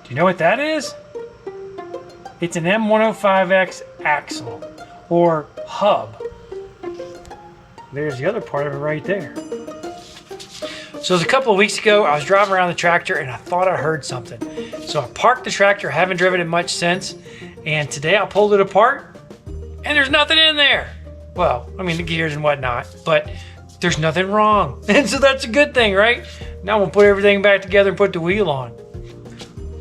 Do you know what that is? It's an M105X axle, or hub. There's the other part of it right there. So it was a couple of weeks ago, I was driving around the tractor and I thought I heard something. So I parked the tractor, haven't driven it much since, and today I pulled it apart and there's nothing in there. Well, I mean the gears and whatnot, but there's nothing wrong. And so that's a good thing, right? Now we'll put everything back together and put the wheel on.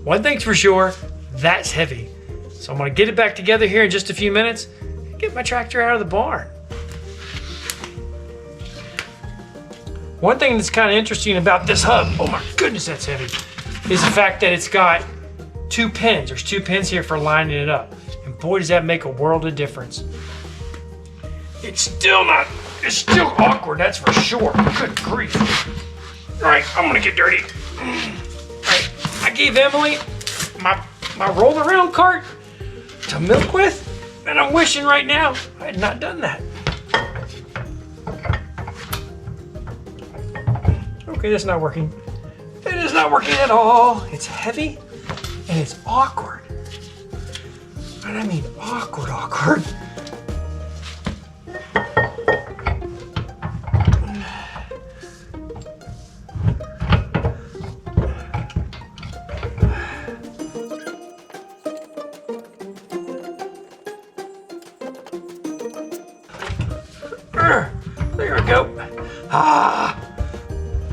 One thing's for sure, that's heavy. So I'm gonna get it back together here in just a few minutes and get my tractor out of the barn. One thing that's kind of interesting about this hub, oh my goodness, that's heavy, is the fact that it's got two pins. There's two pins here for lining it up. And boy, does that make a world of difference. It's still awkward, that's for sure. Good grief. All right, I'm gonna get dirty. All right, I gave Emily my roll around cart to milk with, and I'm wishing right now I had not done that. Okay, that's not working. It is not working at all. It's heavy and it's awkward. And I mean awkward. There we go.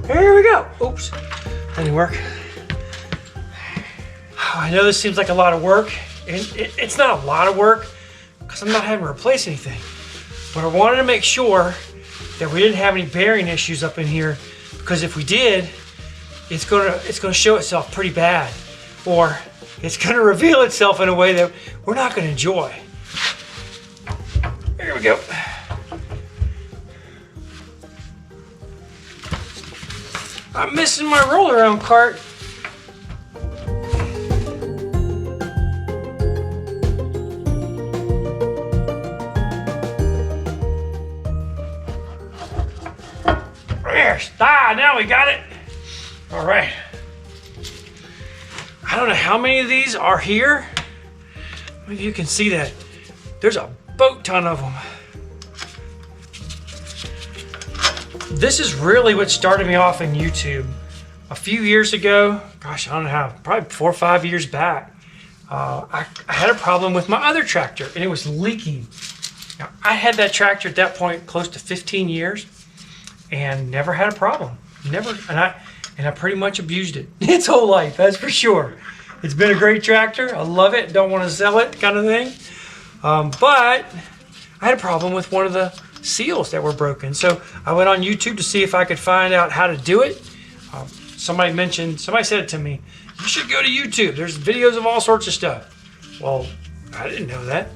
Here we go. Oops, that didn't work. I know this seems like a lot of work, and it's not a lot of work because I'm not having to replace anything. But I wanted to make sure that we didn't have any bearing issues up in here, because if we did, it's gonna show itself pretty bad, or it's gonna reveal itself in a way that we're not gonna enjoy. Here we go. I'm missing my roll around cart. There, now we got it. All right. I don't know how many of these are here. Maybe you can see that. There's a boat ton of them. This is really what started me off in YouTube. A few years ago, gosh, I don't know how, probably 4 or 5 years back, I had a problem with my other tractor and it was leaking. Now, I had that tractor at that point close to 15 years and never had a problem. Never, and I pretty much abused it its whole life, that's for sure. It's been a great tractor. I love it, don't want to sell it kind of thing. But I had a problem with one of the seals that were broken. So I went on YouTube to see if I could find out how to do it. Somebody said it to me, you should go to YouTube. There's videos of all sorts of stuff. Well, I didn't know that.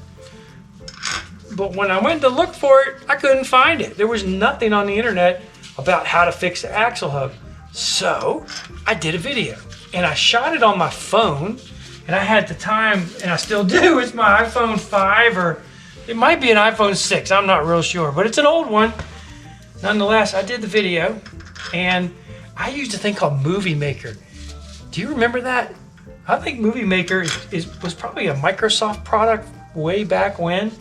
But when I went to look for it, I couldn't find it. There was nothing on the internet about how to fix the axle hub. So I did a video and I shot it on my phone, and I had the time, and I still do, it's my iPhone 5 or it might be an iPhone 6, I'm not real sure, but it's an old one. Nonetheless, I did the video, and I used a thing called Movie Maker. Do you remember that? I think Movie Maker was probably a Microsoft product way back when,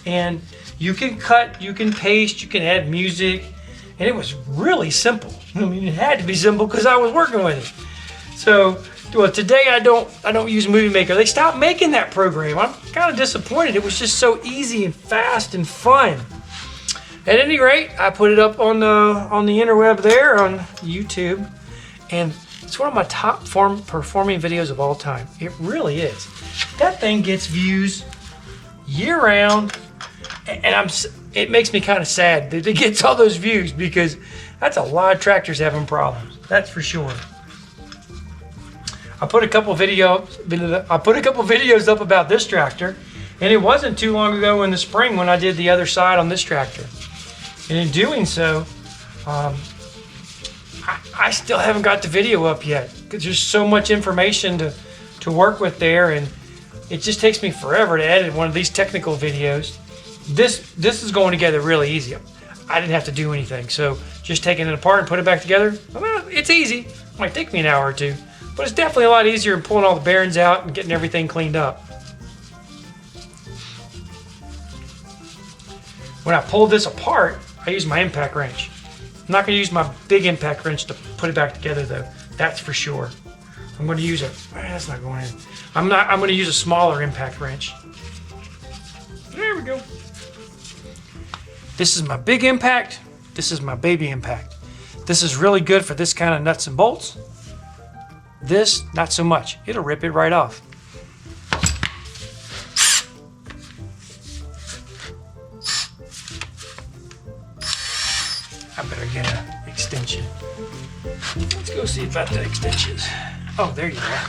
and you can cut, you can paste, you can add music, and it was really simple. I mean, it had to be simple because I was working with it. So, well, today I don't use Movie Maker. They stopped making that program. I'm kind of disappointed. It was just so easy and fast and fun. At any rate, I put it up on the interweb there on YouTube, and it's one of my top performing videos of all time. It really is. That thing gets views year round, and it makes me kind of sad that it gets all those views, because that's a lot of tractors having problems. That's for sure. I put a couple videos up about this tractor, and it wasn't too long ago in the spring when I did the other side on this tractor. And in doing so, I still haven't got the video up yet because there's so much information to work with there, and it just takes me forever to edit one of these technical videos. This is going together really easy. I didn't have to do anything, so just taking it apart and put it back together, well, it's easy. It might take me an hour or two, but it's definitely a lot easier than pulling all the bearings out and getting everything cleaned up. When I pull this apart, I use my impact wrench. I'm not going to use my big impact wrench to put it back together though. That's for sure. I'm going to use that's not going in. I'm going to use a smaller impact wrench. There we go. This is my big impact. This is my baby impact. This is really good for this kind of nuts and bolts. This, not so much. It'll rip it right off. I better get an extension. Let's go see about the extensions. Oh, there you are.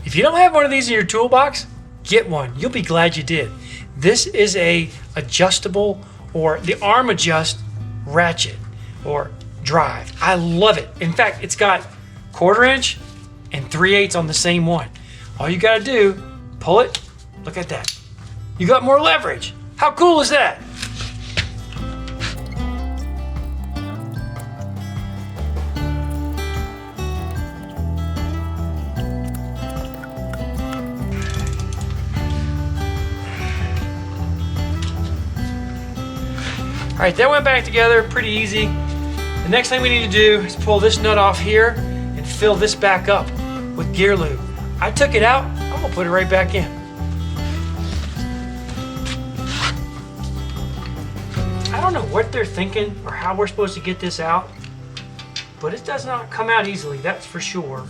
If you don't have one of these in your toolbox, get one. You'll be glad you did. This is a adjustable, or the arm adjust ratchet or drive. I love it. In fact, it's got 1/4 inch and 3/8 on the same one. All you gotta do, pull it, look at that. You got more leverage. How cool is that? All right, that went back together pretty easy. The next thing we need to do is pull this nut off here and fill this back up with gear lube. I took it out, I'm gonna put it right back in. I don't know what they're thinking or how we're supposed to get this out, but it does not come out easily, that's for sure.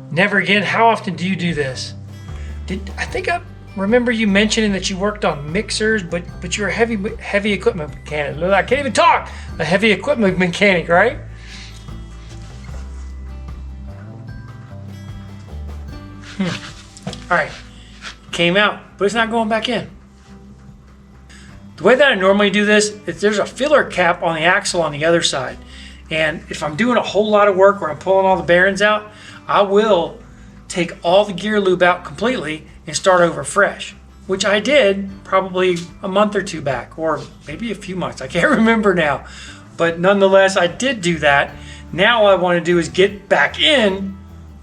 Never again, how often do you do this? I think I remember you mentioning that you worked on mixers, but you're a heavy equipment mechanic. I can't even talk. A heavy equipment mechanic, right? All right, came out, but it's not going back in. The way that I normally do this is there's a filler cap on the axle on the other side. And if I'm doing a whole lot of work where I'm pulling all the bearings out, I will take all the gear lube out completely and start over fresh, which I did probably a month or two back, or maybe a few months. I can't remember now, but nonetheless, I did do that. Now all I want to do is get back in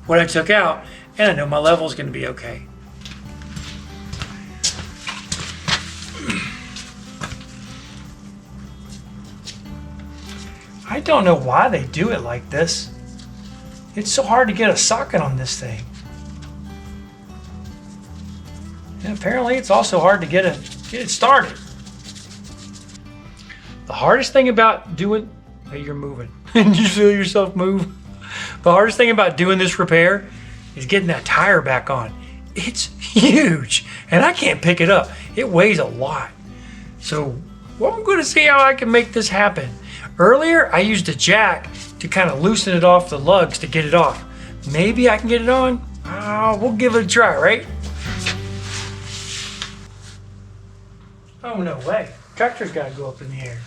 what I took out, and I know my level is going to be okay. I don't know why they do it like this. It's so hard to get a socket on this thing. And apparently it's also hard to get it started. The hardest thing about doing, hey, you're moving. Did you feel yourself move? The hardest thing about doing this repair is getting that tire back on. It's huge and I can't pick it up. It weighs a lot. So I'm going to see how I can make this happen. Earlier, I used a jack to kind of loosen it off the lugs to get it off. Maybe I can get it on. We'll give it a try, right? Oh, no way. Tractor's got to go up in the air.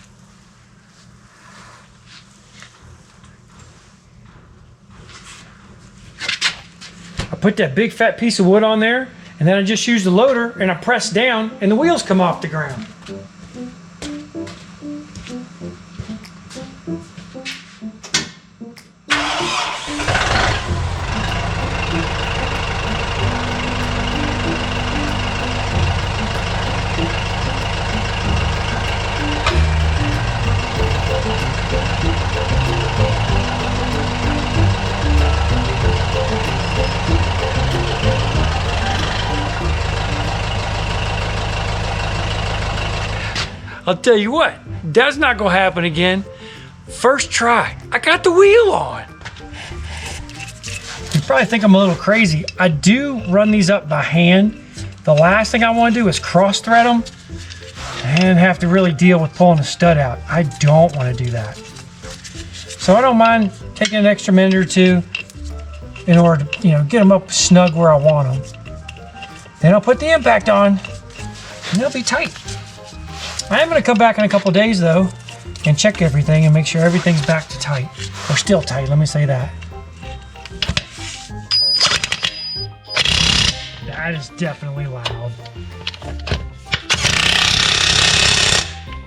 I put that big fat piece of wood on there, and then I just use the loader and I press down and the wheels come off the ground. I'll tell you what, that's not gonna happen again. First try, I got the wheel on. You probably think I'm a little crazy. I do run these up by hand. The last thing I wanna do is cross thread them and have to really deal with pulling the stud out. I don't wanna do that. So I don't mind taking an extra minute or two in order to, get them up snug where I want them. Then I'll put the impact on and they'll be tight. I am gonna come back in a couple days though and check everything and make sure everything's back to tight, or still tight, let me say that. That is definitely loud.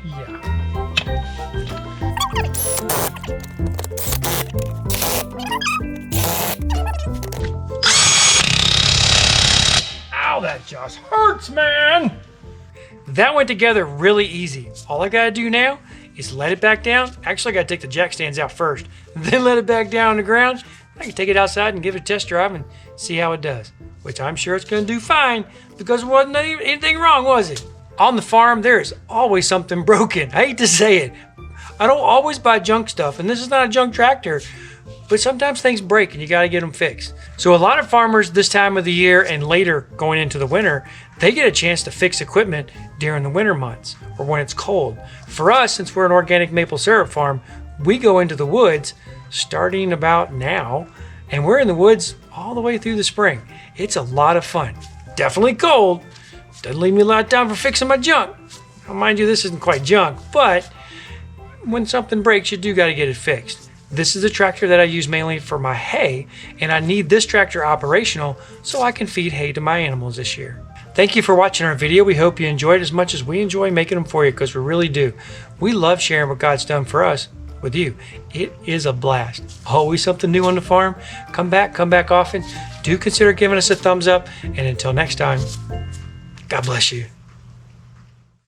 Yeah. Ow, that just hurts, man! That went together really easy. All I gotta do now is let it back down. Actually, I gotta take the jack stands out first, then let it back down on the ground. I can take it outside and give it a test drive and see how it does, which I'm sure it's gonna do fine because it wasn't anything wrong, was it? On the farm, there is always something broken. I hate to say it. I don't always buy junk stuff, and this is not a junk tractor, but sometimes things break and you gotta get them fixed. So a lot of farmers this time of the year and later going into the winter, they get a chance to fix equipment during the winter months or when it's cold. For us, since we're an organic maple syrup farm, we go into the woods starting about now, and we're in the woods all the way through the spring. It's a lot of fun. Definitely cold. Doesn't leave me a lot of time for fixing my junk. Now, mind you, this isn't quite junk, but when something breaks, you do gotta get it fixed. This is a tractor that I use mainly for my hay, and I need this tractor operational so I can feed hay to my animals this year. Thank you for watching our video. We hope you enjoyed as much as we enjoy making them for you, because we really do. We love sharing what God's done for us with you. It is a blast. Always something new on the farm. Come back often. Do consider giving us a thumbs up, and until next time, God bless you.